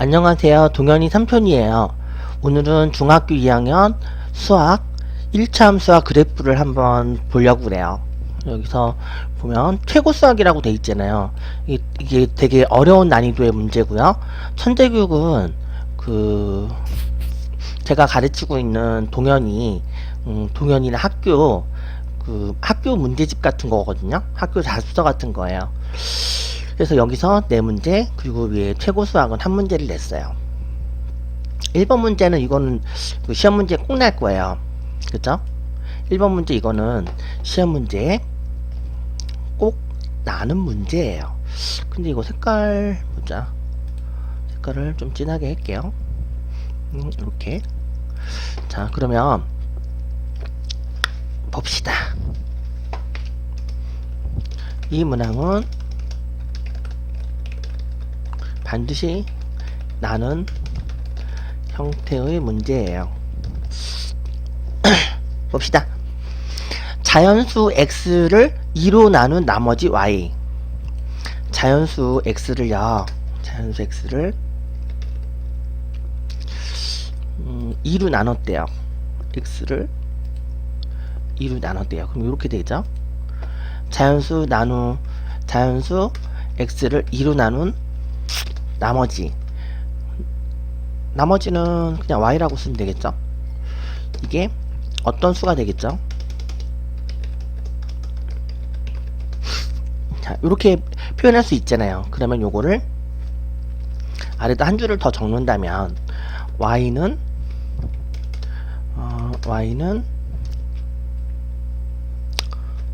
안녕하세요. 동현이 삼촌이에요. 오늘은 중학교 2학년 수학 1차 함수와 그래프를 한번 보려고 그래요. 여기서 보면 최고 수학이라고 돼 있잖아요. 이게 되게 어려운 난이도의 문제고요. 천재교육은 제가 가르치고 있는 동현이는 학교 문제집 같은 거거든요. 학교 자습서 같은 거예요. 그래서 여기서 네 문제, 그리고 위에 최고 수학은 한 문제를 냈어요. 1번 문제는 이거는 그 시험 문제 꼭 날 거예요. 그죠? 1번 문제 이거는 시험 문제에 꼭 나는 문제예요. 근데 이거 색깔 보자. 색깔을 좀 진하게 할게요. 이렇게. 자, 그러면 봅시다. 이 문항은 반드시 나는 형태의 문제예요. 봅시다. 자연수 x를 2로 나눈 나머지 y. 자연수 x를 2로 나눴대요. x를 2로 나눴대요. 그럼 이렇게 되죠. 자연수 x를 2로 나눈 나머지는 그냥 y라고 쓰면 되겠죠. 이게 어떤 수가 되겠죠. 자, 이렇게 표현할 수 있잖아요. 그러면 요거를 아래다 한 줄을 더 적는다면 y는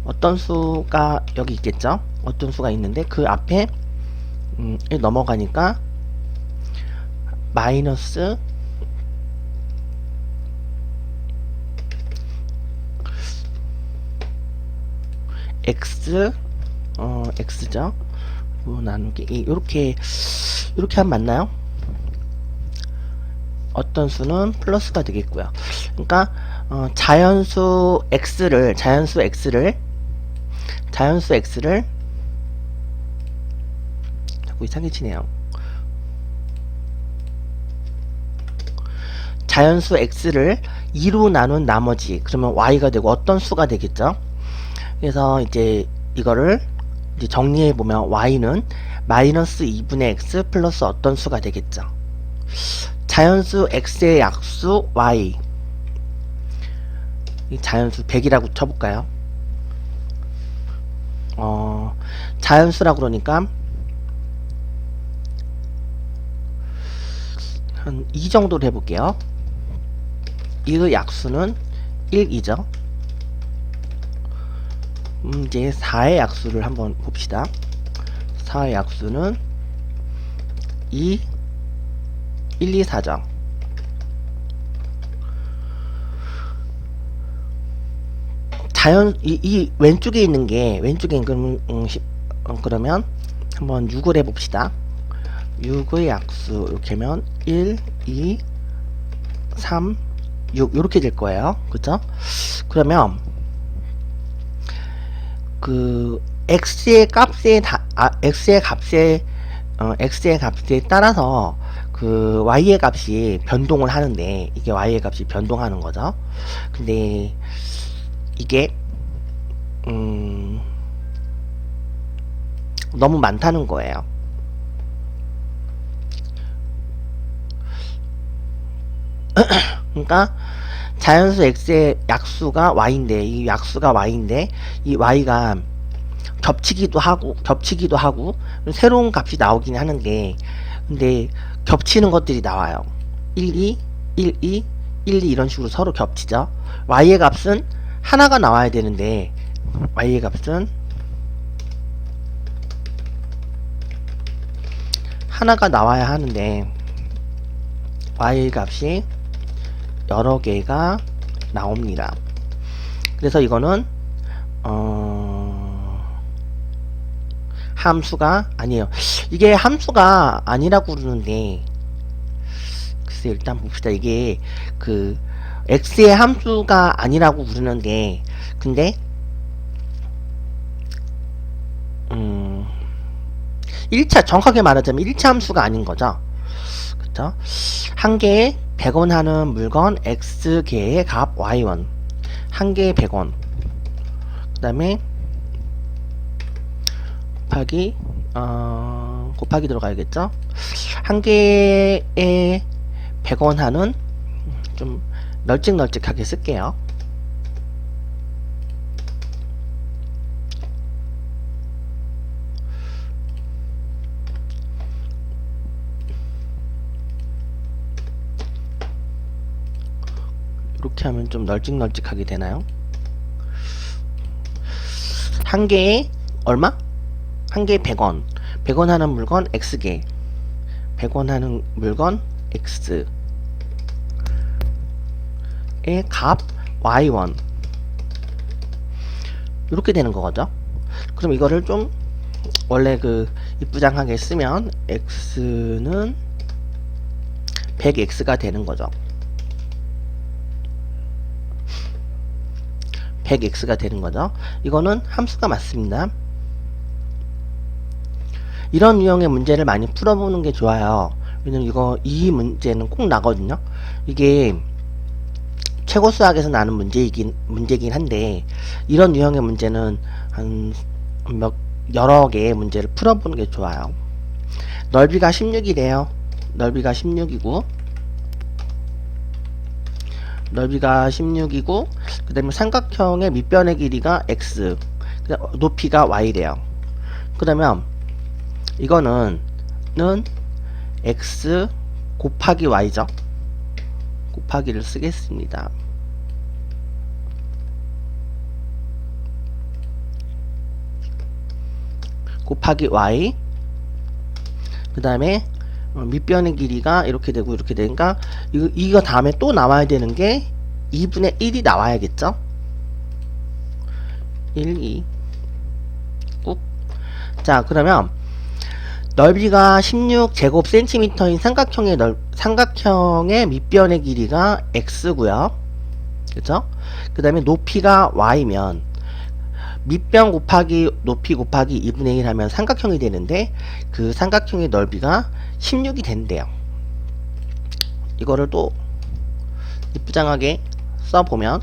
어떤 수가 여기 있겠죠. 어떤 수가 있는데 그 앞에 넘어가니까 마이너스 x죠. 나누기 2 이렇게 하면 맞나요? 어떤 수는 플러스가 되겠고요. 그러니까 자연수 x를 자꾸 이상하게 치네요. 자연수 x를 2로 나눈 나머지, 그러면 y가 되고 어떤 수가 되겠죠. 그래서 이제 이거를 이제 정리해 보면 y는 마이너스 2분의 x 플러스 어떤 수가 되겠죠. 자연수 x의 약수 y, 이 자연수 100이라고 쳐볼까요. 자연수라고 그러니까 한 2 정도로 해볼게요. 이의 약수는 1이죠. 이제 4의 약수를 한번 봅시다. 4의 약수는 2, 1, 2, 4죠. 이 왼쪽에 있는 게, 그러면 한번 6을 해봅시다. 6의 약수, 이렇게 하면 1, 2, 3, 6, 이렇게 될 거예요. 그쵸? 그러면, x의 값에 따라서 y의 값이 변동을 하는데, 이게 y의 값이 변동하는 거죠. 근데 이게 너무 많다는 거예요. 그러니까 자연수 x의 약수가 y인데, 이 y가 겹치기도 하고 새로운 값이 나오긴 하는데, 근데 겹치는 것들이 나와요. 1, 2, 1, 2, 1, 2 이런 식으로 서로 겹치죠. y의 값은 하나가 나와야 되는데, y의 값은 하나가 나와야 하는데 y의 값이 여러 개가 나옵니다. 그래서 이거는 함수가 아니에요. 이게 함수가 아니라고 그러는데, 글쎄 일단 봅시다. 이게 x의 함수가 아니라고 그러는데, 근데 1차 정확하게 말하자면 1차 함수가 아닌 거죠. 그쵸? 한 개에 100원 하는 물건 X개의 값 Y1. 한 개에 100원. 그 다음에 곱하기 들어가야겠죠? 한 개에 100원 하는 좀 널찍널찍하게 쓸게요. 이렇게 하면 좀 널찍널찍하게 되나요? 한 개에 얼마? 한 개에 100원. 100원 하는 물건 X개. 100원 하는 물건 X. 의 값 Y1. 이렇게 되는 거죠. 그럼 이거를 좀 원래 그 이쁘장하게 쓰면 X는 100X가 되는 거죠. 100X가 되는 거죠. 이거는 함수가 맞습니다. 이런 유형의 문제를 많이 풀어보는 게 좋아요. 왜냐면 이 문제는 꼭 나거든요. 이게 최고 수학에서 나는 문제이긴 한데, 이런 유형의 문제는 여러 개의 문제를 풀어보는 게 좋아요. 넓이가 16이래요. 넓이가 16이고, 그 다음에 삼각형의 밑변의 길이가 x, 높이가 y래요. 그러면 이거는 x 곱하기 y죠. 곱하기를 쓰겠습니다. 곱하기 y, 그 다음에 밑변의 길이가 이렇게 되고 이렇게 되니까 이거 다음에 또 나와야 되는 게 2분의 1이 나와야겠죠? 1, 2 꾹. 자, 그러면 넓이가 16제곱센티미터인 삼각형의 밑변의 길이가 x고요. 그죠? 그 다음에 높이가 y면 밑변 곱하기 높이 곱하기 2분의 1 하면 삼각형이 되는데, 그 삼각형의 넓이가 16이 된대요. 이거를 또 이쁘장하게 써보면,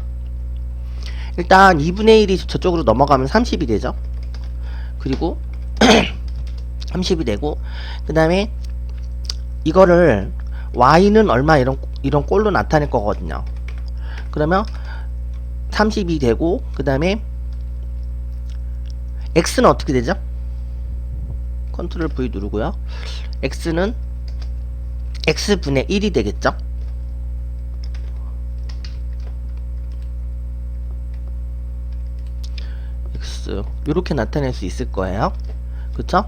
일단 2분의 1이 저쪽으로 넘어가면 30이 되죠. 그리고 30이 되고, 그 다음에 이거를 y는 얼마 이런 꼴로 나타낼 거거든요. 그러면 30이 되고, 그 다음에 x는 어떻게 되죠? 컨트롤 V 누르고요. x는 x분의 1이 되겠죠? x 요렇게 나타낼 수 있을 거예요. 그쵸?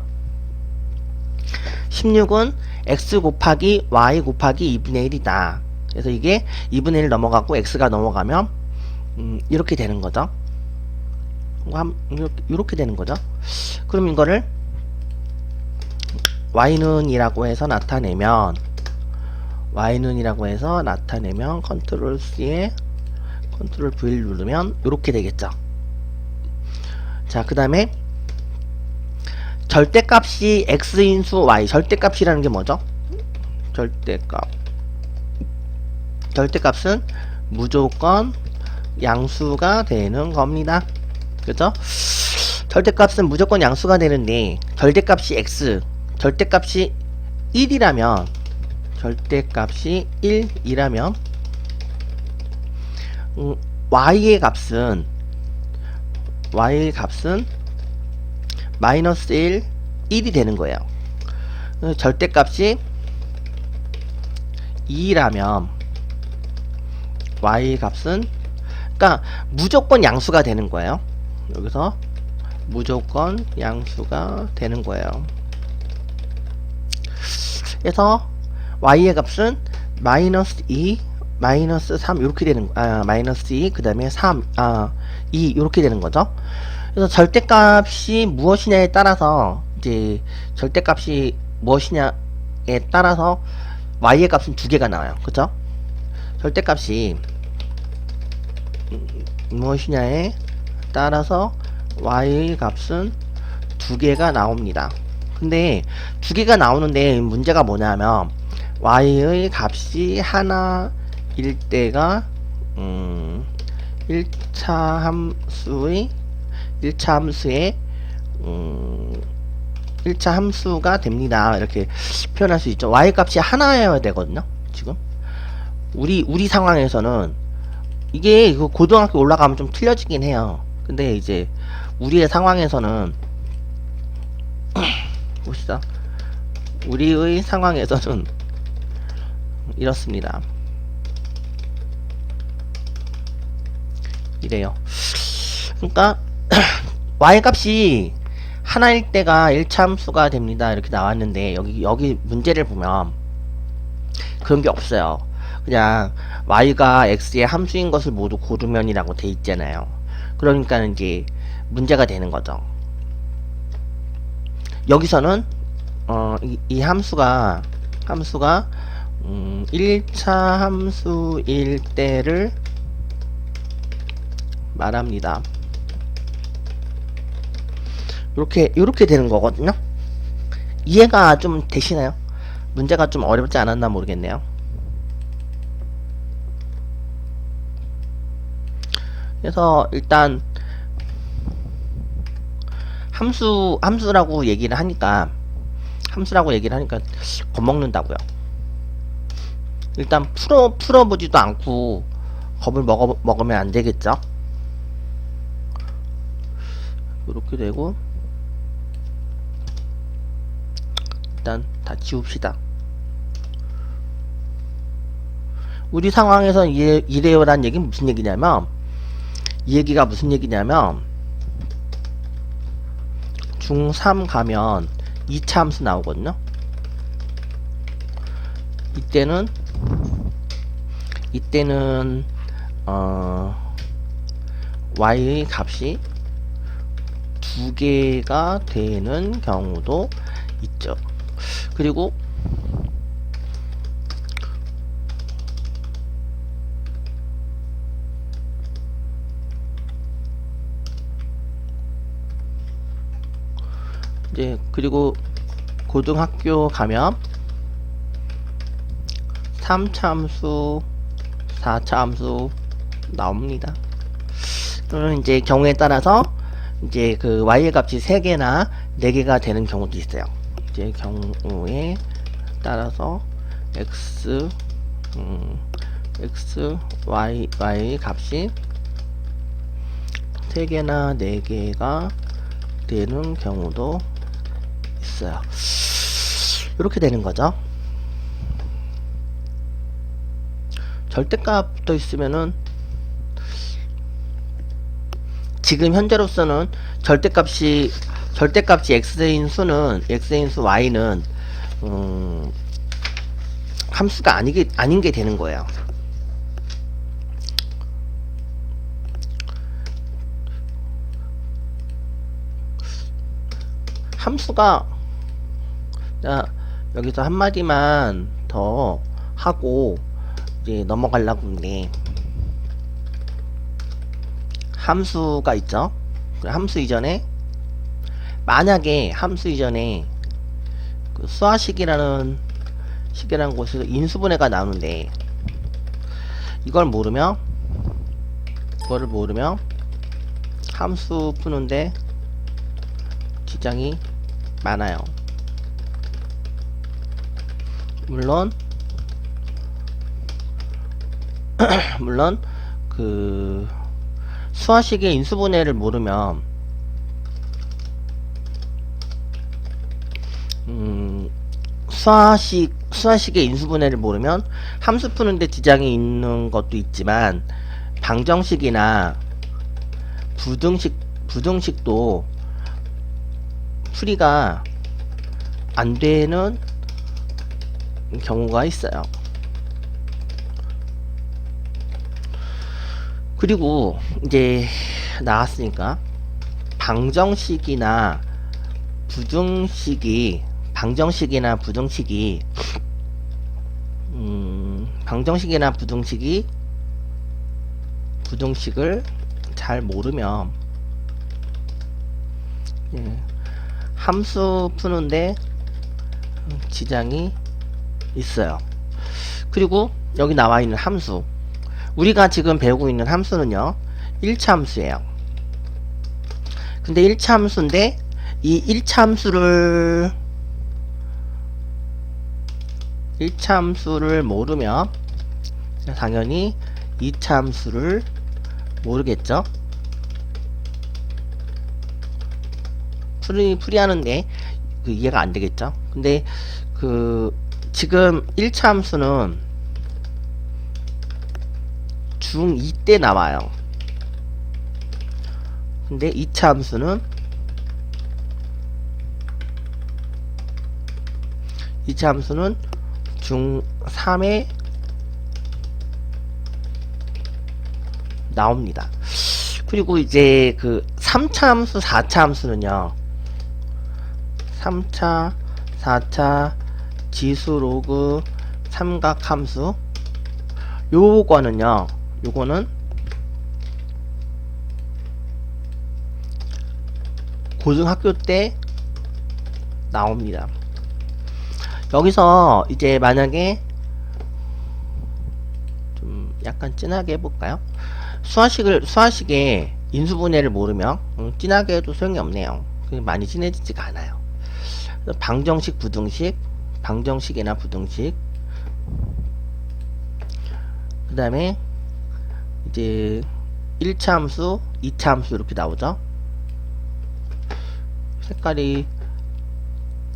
16은 x 곱하기 y 곱하기 2분의 1이다. 그래서 이게 2분의 1 넘어가고 x가 넘어가면 이렇게 되는 거죠. 이렇게 되는 거죠. 그럼 이거를 y는 이라고 해서 나타내면 컨트롤 C에 컨트롤 V를 누르면 이렇게 되겠죠. 자, 그 다음에 절대값이 x인수 y. 절대값이라는 게 뭐죠? 절대값은 무조건 양수가 되는 겁니다. 그죠? 절대값은 무조건 양수가 되는데, 절대값이 x, 절대값이 1이라면 y의 값은 마이너스 1이 되는 거예요. 절대값이 2라면 y 값은, 그러니까 무조건 양수가 되는 거예요. 여기서 무조건 양수가 되는 거예요. 그래서 y의 값은 마이너스 2, 마이너스 3 이렇게 되는, 마이너스 2, 그 다음에 3, 2 이렇게 되는 거죠. 그래서 절대값이 무엇이냐에 따라서, 이제 절대값이 무엇이냐에 따라서 y의 값은 두 개가 나와요. 그죠? 절대값이 무엇이냐에 따라서 y의 값은 두 개가 나옵니다. 근데 두 개가 나오는데 문제가 뭐냐면, y의 값이 하나일 때가 1차 함수의 1차 함수가 됩니다. 이렇게 표현할 수 있죠. y 값이 하나여야 되거든요. 지금 우리 상황에서는 이게 이거 고등학교 올라가면 좀 틀려지긴 해요. 근데 이제 우리의 상황에서는 봅시다. 우리의 상황에서는 이렇습니다. 이래요. 그러니까 y 값이 하나일 때가 1차 함수가 됩니다. 이렇게 나왔는데 여기 문제를 보면 그런 게 없어요. 그냥 y가 x의 함수인 것을 모두 고르면이라고 돼 있잖아요. 그러니까 이제 문제가 되는 거죠. 여기서는 이 함수가 1차 함수일 때를 말합니다. 요렇게 되는 거거든요. 이해가 좀 되시나요? 문제가 좀 어렵지 않았나 모르겠네요. 그래서 일단 함수라고 얘기를 하니까 겁먹는다고요. 일단 풀어보지도 않고 겁을 먹으면 안 되겠죠. 이렇게 되고 일단 다 지웁시다. 우리 상황에서 이래요란 얘기는 무슨 얘기냐면, 이 얘기가 무슨 얘기냐면 중3 가면 2차 함수 나오거든요. 이때는 y의 값이 2개가 되는 경우도 있죠. 그리고 그리고 고등학교 가면 3차 함수, 4차 함수 나옵니다. 그러면 이제 경우에 따라서 이제 그 y의 값이 3개나 4개가 되는 경우도 있어요. 이제 경우에 따라서 y의 값이 3개나 4개가 되는 경우도 있어요. 이렇게 되는 거죠. 절대값 붙어 있으면은 지금 현재로서는 절대값이 x인 수 y는 함수가 아닌 게 되는 거예요. 함수가 여기서 한마디만 더 하고 이제 넘어가려고 하는데, 함수가 있죠. 함수 이전에 만약에 그 수화식이라는 곳에서 인수분해가 나오는데 이거를 모르면 함수 푸는데 지장이 많아요. 물론 그 수화식의 인수분해를 모르면 수화식의 인수분해를 모르면 함수 푸는데 지장이 있는 것도 있지만 방정식이나 부등식도 풀이가 안 되는 경우가 있어요. 그리고 이제 나왔으니까 방정식이나 부등식을 잘 모르면 함수 푸는데 지장이 있어요. 그리고 여기 나와 있는 함수, 우리가 지금 배우고 있는 함수는요 1차 함수예요. 근데 1차 함수인데 이 1차 함수를 모르면 당연히 2차 함수를 모르겠죠. 풀이하는데 이해가 안 되겠죠. 근데 지금 1차 함수는 중2 때 나와요. 근데 2차 함수는 중3에 나옵니다. 그리고 이제 3차 함수, 4차 함수는요 3차, 4차 지수, 로그, 삼각 함수, 요거는 고등학교 때 나옵니다. 여기서 이제 만약에 좀 약간 진하게 해볼까요? 수화식의 인수분해를 모르면 진하게 해도 소용이 없네요. 많이 진해지지가 않아요. 방정식, 부등식, 방정식이나 부등식, 그 다음에 이제 1차 함수, 2차 함수 이렇게 나오죠. 색깔이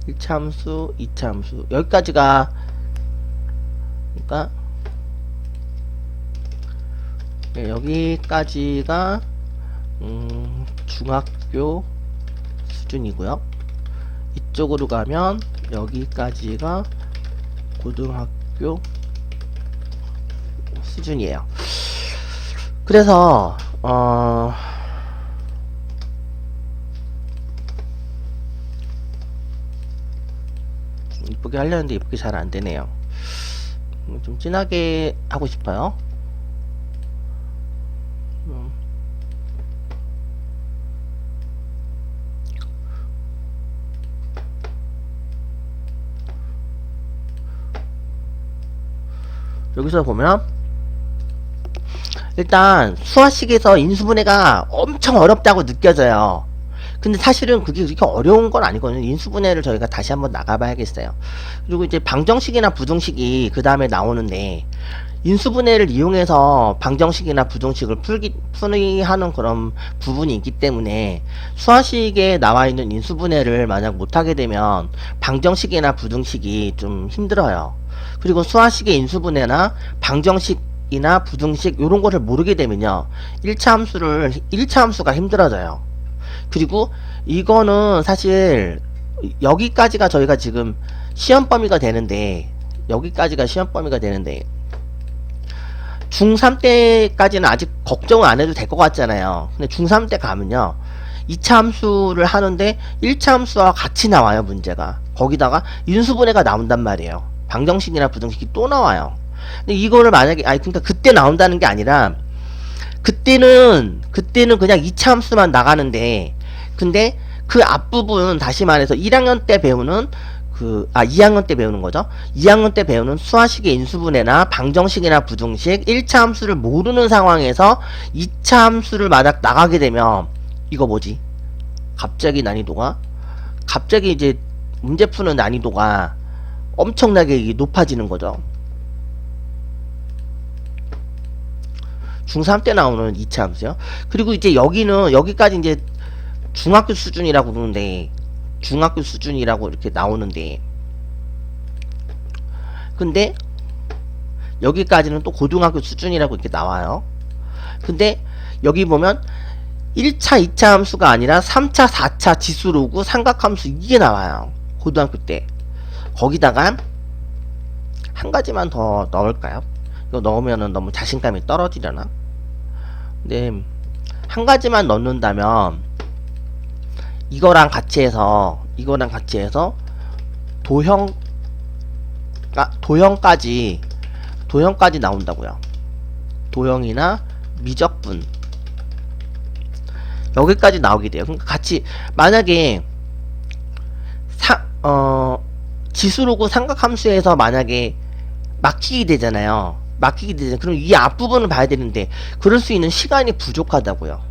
1차 함수, 2차 함수, 여기까지가, 그러니까 여기까지가 중학교 수준이고요. 이쪽으로 가면 여기까지가 고등학교 수준이에요. 그래서 이쁘게 하려는데 이쁘게 잘 안되네요. 좀 진하게 하고 싶어요. 여기서 보면 일단 수화식에서 인수분해가 엄청 어렵다고 느껴져요. 근데 사실은 그게 그렇게 어려운 건 아니거든요. 인수분해를 저희가 다시 한번 나가봐야겠어요. 그리고 이제 방정식이나 부등식이 그 다음에 나오는데, 인수분해를 이용해서 방정식이나 부등식을 풀이하는 그런 부분이 있기 때문에 수화식에 나와 있는 인수분해를 만약 못하게 되면 방정식이나 부등식이 좀 힘들어요. 그리고 수화식의 인수분해나 방정식이나 부등식 요런 거를 모르게 되면요 1차 함수가 힘들어져요. 그리고 이거는 사실 여기까지가 저희가 지금 시험 범위가 되는데, 중3 때까지는 아직 걱정을 안 해도 될 것 같잖아요. 근데 중3 때 가면요 2차 함수를 하는데 1차 함수와 같이 나와요, 문제가. 거기다가 인수분해가 나온단 말이에요. 방정식이나 부등식이 또 나와요. 근데 이거를 만약에, 그러니까 그때 나온다는 게 아니라, 그때는 그냥 2차 함수만 나가는데, 근데 그 앞부분, 다시 말해서 1학년 때 배우는 2학년 때 배우는 거죠. 2학년 때 배우는 수화식의 인수분해나 방정식이나 부등식 1차 함수를 모르는 상황에서 2차 함수를 만약 나가게 되면, 이거 뭐지? 갑자기 이제 문제 푸는 난이도가 엄청나게 높아지는 거죠. 중3 때 나오는 2차 함수요. 그리고 이제 여기까지 이제 중학교 수준이라고 그러는데, 중학교 수준이라고 이렇게 나오는데, 근데 여기까지는 또 고등학교 수준이라고 이렇게 나와요. 근데 여기 보면 1차, 2차 함수가 아니라 3차, 4차 지수, 로그, 삼각함수 이게 나와요. 고등학교 때. 거기다가 한 가지만 더 넣을까요? 이거 넣으면은 너무 자신감이 떨어지려나? 근데 한 가지만 넣는다면 이거랑 같이 해서 도형까지 나온다고요. 도형이나 미적분 여기까지 나오게 돼요. 그러니까 같이 만약에 지수로그 삼각함수에서 만약에 막히게 되잖아요. 막히게 되잖아요. 그럼 이 앞부분을 봐야 되는데 그럴 수 있는 시간이 부족하다고요.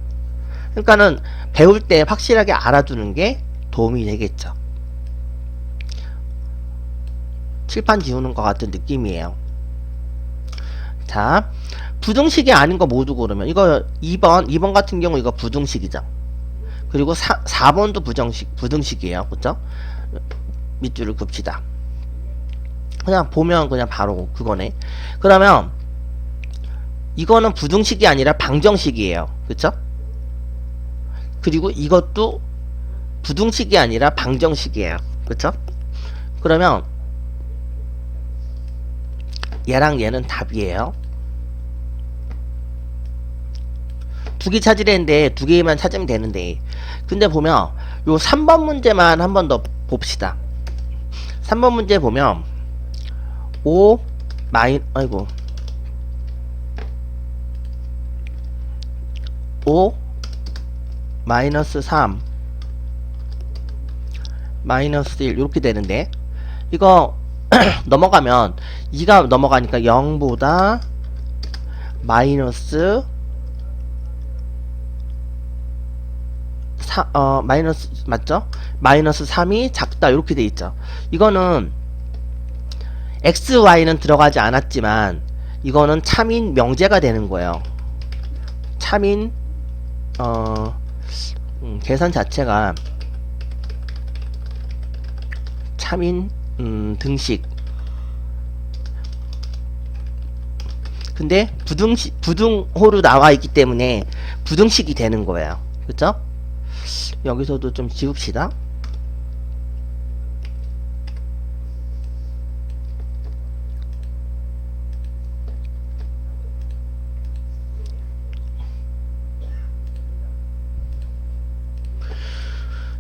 그러니까는 배울 때 확실하게 알아두는 게 도움이 되겠죠. 칠판 지우는 것 같은 느낌이에요. 자, 부등식이 아닌 거 모두 고르면 이거 2번 같은 경우 이거 부등식이죠. 그리고 4번도 부등식이에요. 그쵸? 밑줄을 긋읍시다. 그냥 보면 그냥 바로 그거네. 그러면 이거는 부등식이 아니라 방정식이에요. 그쵸? 그리고 이것도 부등식이 아니라 방정식이에요. 그쵸? 그러면 얘랑 얘는 답이에요. 두 개 찾으려는데 두 개만 찾으면 되는데, 근데 보면 요 3번 문제만 한 번 더 봅시다. 3번 문제 보면 5 마이너스 3 마이너스 1 이렇게 되는데, 이거 넘어가면 2가 넘어가니까 0보다 마이너스 마이너스 맞죠? 마이너스 3이 작다 이렇게 돼 있죠. 이거는 x, y는 들어가지 않았지만 이거는 참인 명제가 되는 거예요. 참인 계산 자체가 참인 등식. 근데 부등호로 나와 있기 때문에 부등식이 되는 거예요. 그쵸? 여기서도 좀 지웁시다.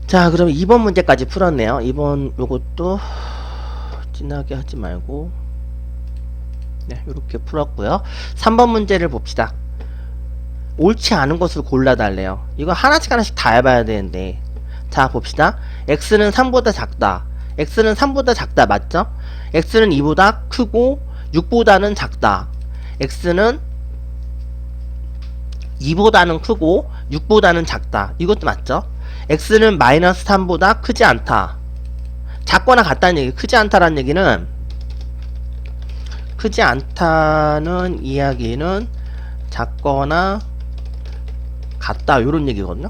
자, 그럼 2번 문제까지 풀었네요. 2번 요것도 진하게 하지 말고 네, 요렇게 풀었고요. 3번 문제를 봅시다. 옳지 않은 것을 골라달래요. 이거 하나씩 다 해봐야 되는데, 자 봅시다. x는 3보다 작다. x는 3보다 작다 맞죠? x는 2보다 크고 6보다는 작다. x는 2보다는 크고 6보다는 작다. 이것도 맞죠? x는 마이너스 3보다 크지 않다. 작거나 같다는 얘기. 크지 않다라는 얘기는, 크지 않다는 이야기는 작거나 같다 요런 얘기거든요.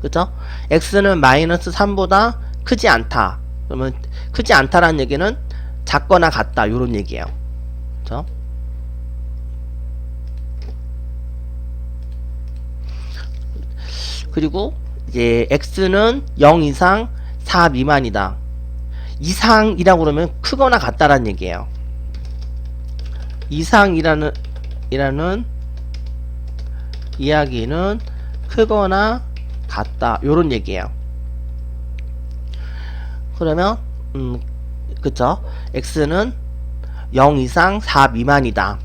그쵸? x는 마이너스 3보다 크지 않다. 그러면 크지 않다라는 얘기는 작거나 같다 요런 얘기예요. 그쵸? 그리고 이제 x는 0 이상 4 미만이다. 이상이라고 그러면 크거나 같다라는 얘기예요. 이상이라는 이야기는 크거나 같다 요런 얘기예요. 그러면 그쵸? x는 0 이상 4 미만이다.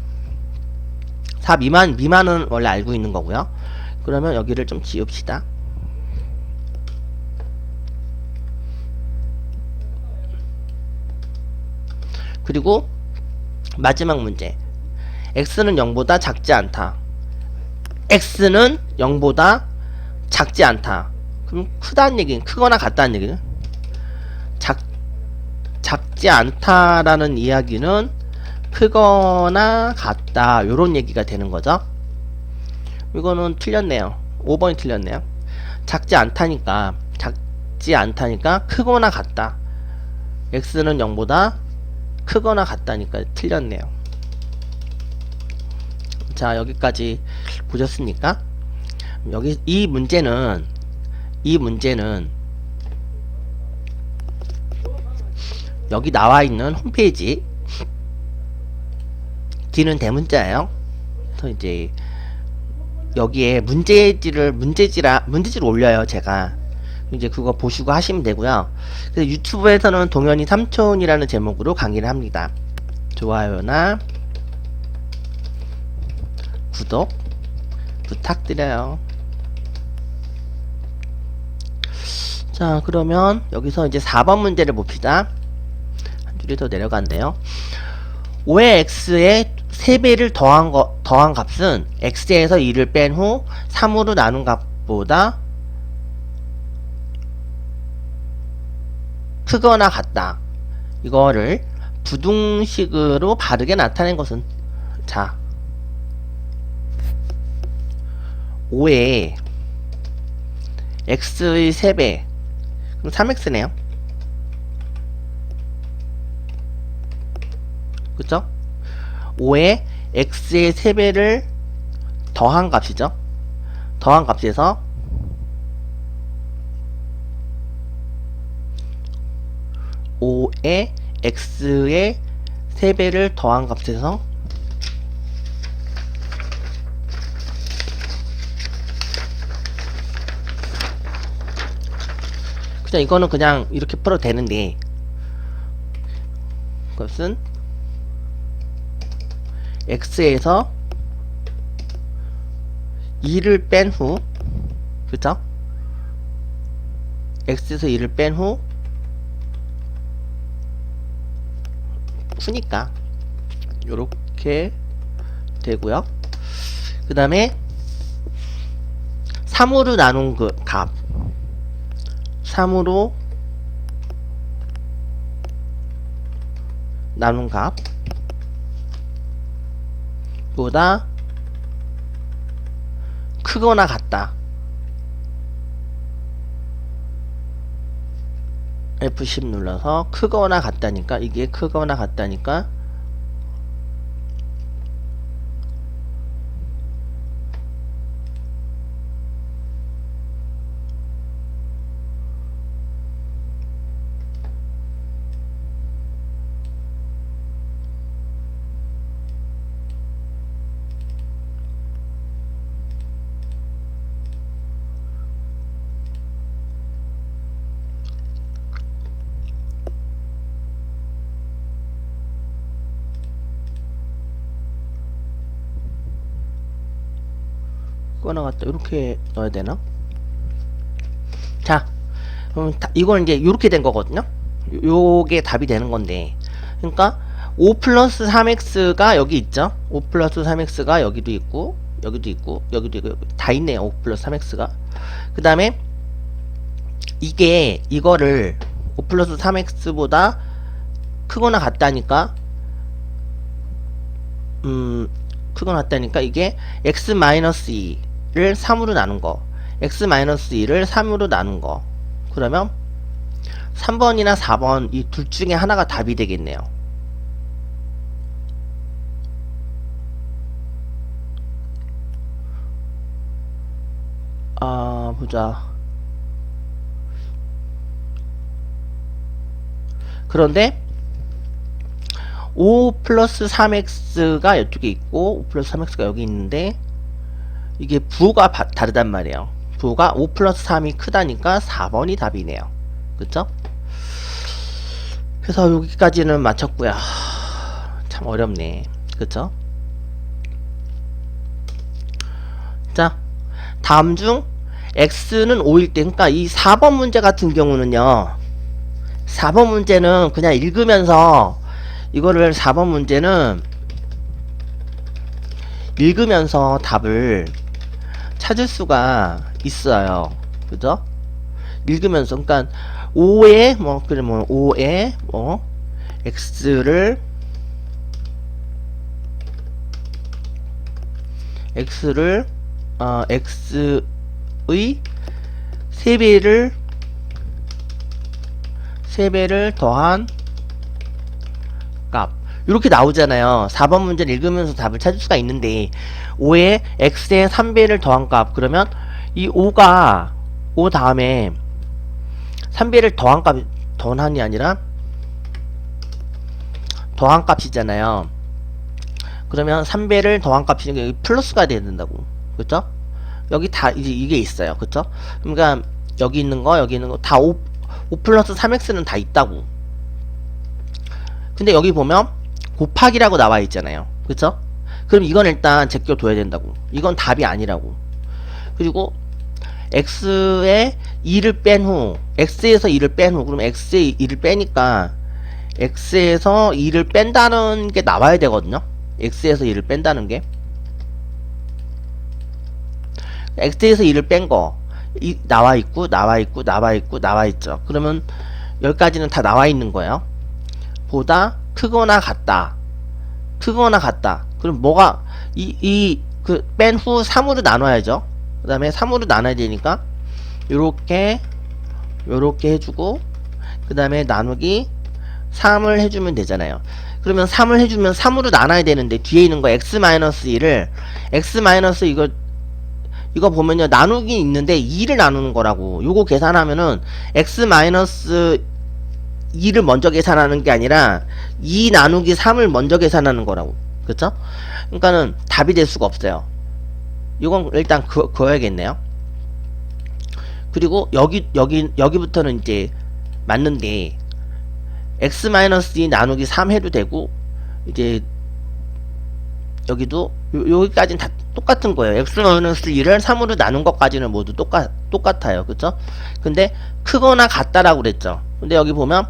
4 미만은 원래 알고 있는 거고요. 그러면 여기를 좀 지웁시다. 그리고 마지막 문제. x는 0보다 작지 않다. x는 0보다 작지 않다. 그럼 크다는 얘기는, 크거나 같다는 얘기는, 작지 않다라는 이야기는 크거나 같다 요런 얘기가 되는 거죠. 이거는 틀렸네요. 5번이 틀렸네요. 작지 않다니까 크거나 같다. x는 0보다 크거나 같다니까 틀렸네요. 자, 여기까지 보셨습니까? 이 문제는 여기 나와 있는 홈페이지 D는 대문자예요. 그래서 이제 여기에 문제지를 올려요, 제가. 이제 그거 보시고 하시면 되고요. 그래서 유튜브에서는 동현이 삼촌이라는 제목으로 강의를 합니다. 좋아요나 구독 부탁드려요. 자, 그러면 여기서 이제 4번 문제를 봅시다. 한 줄이 더 내려갔네요. 5의 x에 3배를 더한 값은 x에서 2를 뺀 후 3으로 나눈 값보다 크거나 같다. 이거를 부등식으로 바르게 나타낸 것은, 자, 5에 x의 3배, 그럼 3x네요. 그쵸? 5에 x의 3배를 더한 값이죠. 더한 값에서 5에 x의 3배를 더한 값에서 그냥 이거는 그냥 이렇게 풀어도 되는데, 그것은 x에서 2를 뺀 후, 그쵸? x에서 2를 뺀 후 푸니까 요렇게 되고요. 그 다음에 3으로 나눈 그 값, 3으로 나눈 값 보다 크거나 같다. F10 눌러서 크거나 같다니까, 이게 크거나 같다니까 크거나 같다 이렇게 넣어야 되나? 자, 그럼 이건 이제 이렇게 된 거거든요. 요게 답이 되는 건데, 그러니까 5 플러스 3x가 여기 있죠. 5 플러스 3x가 여기도 있고 여기도 있고 여기도 있고 다 있네요. 5 플러스 3x가. 그 다음에 이거를 5 플러스 3x보다 크거나 같다니까, 크거나 같다니까 이게 x 마이너스 2를 3으로 나눈 거, x 마이너스 2를 3으로 나눈 거, 그러면 3번이나 4번 이 둘 중에 하나가 답이 되겠네요. 보자. 그런데 5 플러스 3x가 이쪽에 있고 5 플러스 3x가 여기 있는데 이게 부호가 다르단 말이에요. 부호가 5 플러스 3이 크다니까 4번이 답이네요. 그쵸? 그래서 여기까지는 맞췄고요. 참 어렵네. 그쵸? 자, 다음 중 x는 5일 때, 그러니까 이 4번 문제 같은 경우는요, 4번 문제는 그냥 읽으면서, 이거를 4번 문제는 읽으면서 답을 찾을 수가 있어요. 그죠? 읽으면서, 그러니까 5에 그래 5에 x를 x의 3배를 더한 값 이렇게 나오잖아요. 4번 문제를 읽으면서 답을 찾을 수가 있는데 5에 x의 3배를 더한 값, 그러면 이 5가 5 다음에 3배를 더한 값, 더한이 아니라 더한 값이잖아요. 그러면 3배를 더한 값이 여기 플러스가 돼야 된다고. 그쵸? 여기 다 이제 이게 있어요. 그쵸? 그러니까 여기 있는 거 다 5 플러스 3x는 다 있다고. 근데 여기 보면 곱하기라고 나와 있잖아요. 그쵸? 그럼 이건 일단 제껴둬야 된다고. 이건 답이 아니라고. 그리고 x에 2를 뺀 후, x에서 2를 뺀 후, 그럼 x에 2를 빼니까 x에서 2를 뺀다는 게 나와야 되거든요. x에서 2를 뺀다는 게 x에서 2를 뺀 거 나와 있고 나와 있고 나와 있고 나와 있죠. 그러면 여기까지는 다 나와 있는 거예요. 보다 크거나 같다. 크거나 같다. 그럼 뭐가 그 뺀 후 3으로 나눠야죠. 그 다음에 3으로 나눠야 되니까 요렇게 해주고 그 다음에 나누기 3을 해주면 되잖아요. 그러면 3을 해주면 3으로 나눠야 되는데 뒤에 있는 거 x-1을 이거 보면요 나누기 있는데 2를 나누는 거라고. 요거 계산하면은 x-2를 먼저 계산하는 게 아니라 2 나누기 3을 먼저 계산하는 거라고. 그쵸? 그러니까는 답이 될 수가 없어요. 이건 일단 그어야겠네요. 그리고 여기부터는 이제 맞는데 x-2 나누기 3 해도 되고 이제 여기도 여기까지는 다 똑같은 거예요. x-2를 3으로 나눈 것까지는 모두 똑같아요. 그쵸? 근데 크거나 같다라고 그랬죠. 근데 여기 보면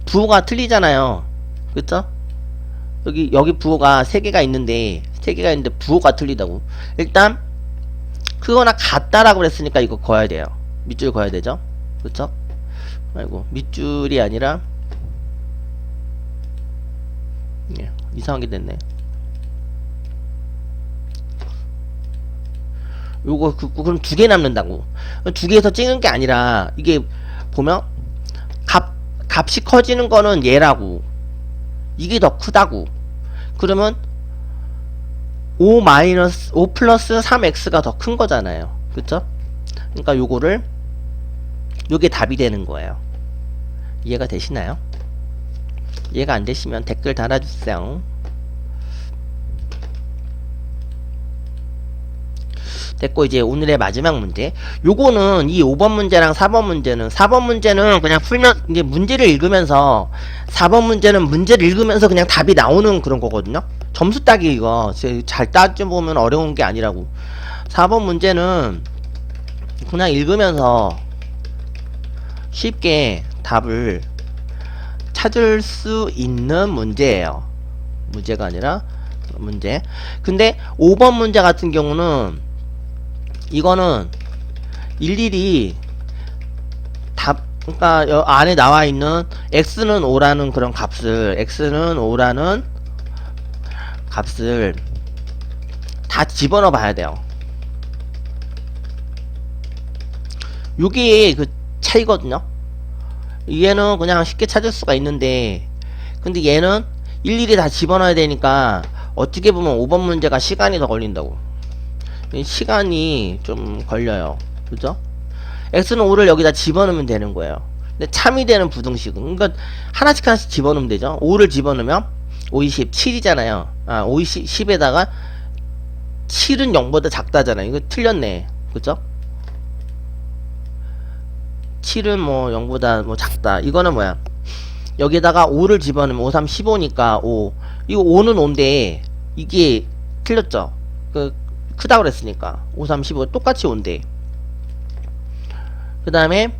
부호가 틀리잖아요. 그쵸? 여기 부호가 3개가 있는데 부호가 틀리다고. 일단 크거나 같다라고 그랬으니까 이거 그어야 돼요. 밑줄 그어야 되죠. 그쵸? 아이고 밑줄이 아니라 예, 이상하게 됐네. 요거 그럼 2개 남는다고. 2개에서 찍는 게 아니라 이게 보면 값이 커지는 거는 얘라고. 이게 더 크다고. 그러면 5 플러스 3x가 더 큰 거잖아요. 그쵸? 그러니까 요게 답이 되는 거예요. 이해가 되시나요? 이해가 안 되시면 댓글 달아주세요. 됐고, 이제 오늘의 마지막 문제. 요거는 이 5번 문제랑 4번 문제는 그냥 풀면, 이제 문제를 읽으면서 4번 문제는 문제를 읽으면서 그냥 답이 나오는 그런 거거든요. 점수 따기 이거 잘 따져보면 어려운 게 아니라고. 4번 문제는 그냥 읽으면서 쉽게 답을 찾을 수 있는 문제예요. 문제가 아니라 문제. 근데 5번 문제 같은 경우는 이거는 일일이 답, 그러니까 여 안에 나와 있는 x는 5라는 그런 값을 다 집어넣어 봐야 돼요. 요게 그 차이거든요. 얘는 그냥 쉽게 찾을 수가 있는데, 근데 얘는 일일이 다 집어넣어야 되니까 어떻게 보면 5번 문제가 시간이 더 걸린다고. 시간이 좀 걸려요. 그죠? x는 5를 여기다 집어넣으면 되는 거예요. 근데 참이 되는 부등식은, 그러니까 하나씩 집어넣으면 되죠. 5를 집어넣으면 5, 20, 7이잖아요. 5, 20, 10에다가 7은 0보다 작다잖아요. 이거 틀렸네. 그죠? 7은 뭐 0보다 뭐 작다. 이거는 뭐야? 여기다가 5를 집어넣으면 5, 3, 15니까 5. 이거 5는 5인데 이게 틀렸죠? 크다고 그랬으니까 5, 3, 15 똑같이 5인데, 그 다음에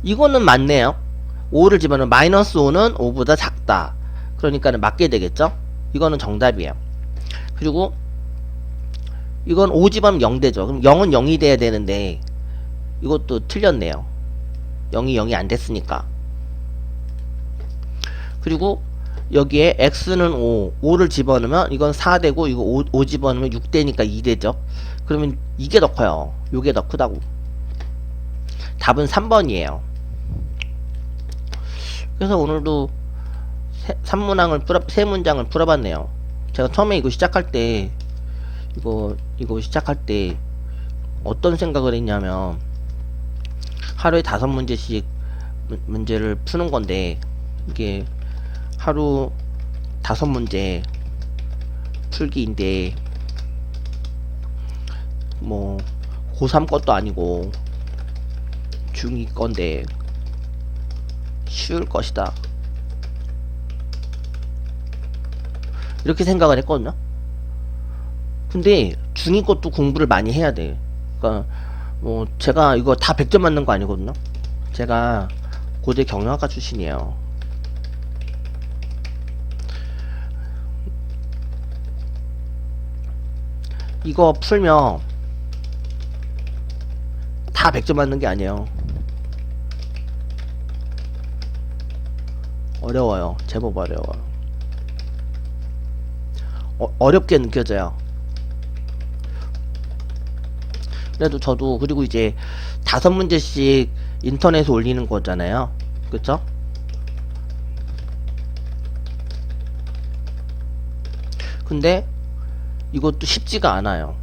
이거는 맞네요. 5를 집어넣으면 마이너스 5는 5보다 작다. 그러니까는 맞게 되겠죠? 이거는 정답이에요. 그리고 이건 5 집어넣으면 0 되죠. 그럼 0은 0이 돼야 되는데 이것도 틀렸네요. 0이 0이 안 됐으니까. 그리고 여기에 x는 5를 집어넣으면 이건 4 되고, 이거 5 집어넣으면 6 되니까 2 되죠. 그러면 이게 더 커요. 요게 더 크다고. 답은 3번이에요. 그래서 오늘도 세 문장을 풀어봤네요. 제가 처음에 이거 시작할 때 어떤 생각을 했냐면, 하루에 5문제씩 문제를 푸는 건데, 이게 하루 5문제 풀기인데 뭐 고3 것도 아니고 중2 건데 쉬울 것이다, 이렇게 생각을 했거든요. 근데 중2 것도 공부를 많이 해야 돼. 그러니까 뭐 제가 이거 다 100점 맞는 거 아니거든요. 제가 고대 경영학과 출신이에요. 이거 풀면 다 100점 맞는 게 아니에요. 어려워요. 제법 어려워요. 어렵게 느껴져요. 그래도 저도, 그리고 이제 5문제씩 인터넷에 올리는 거잖아요. 그쵸? 근데 이것도 쉽지가 않아요.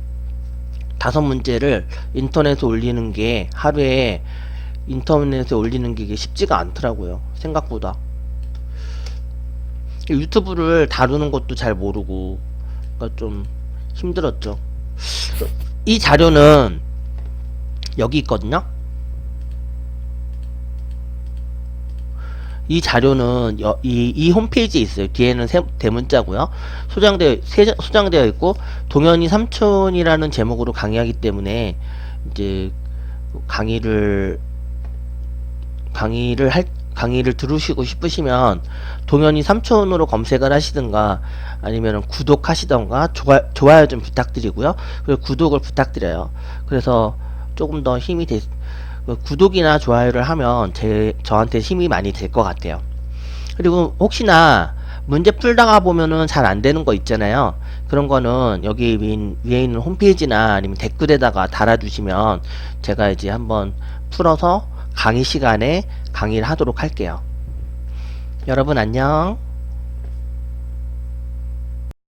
5문제를 인터넷에 올리는 게, 하루에 인터넷에 올리는 게 이게 쉽지가 않더라고요. 생각보다. 유튜브를 다루는 것도 잘 모르고, 그러니까 좀 힘들었죠. 이 자료는 여기 있거든요. 이 자료는 이 홈페이지에 있어요. 뒤에는 대문자고요. 소장되어 있고, 동현이 삼촌이라는 제목으로 강의하기 때문에 이제 강의를 들으시고 싶으시면 동현이 삼촌으로 검색을 하시든가, 아니면 구독하시던가, 좋아요 좀 부탁드리고요. 그리고 구독을 부탁드려요. 그래서 조금 더 힘이 구독이나 좋아요를 하면 저한테 힘이 많이 될 것 같아요. 그리고 혹시나 문제 풀다가 보면은 잘 안 되는 거 있잖아요. 그런 거는 여기 위에 있는 홈페이지나 아니면 댓글에다가 달아주시면 제가 이제 한번 풀어서 강의 시간에 강의를 하도록 할게요. 여러분 안녕.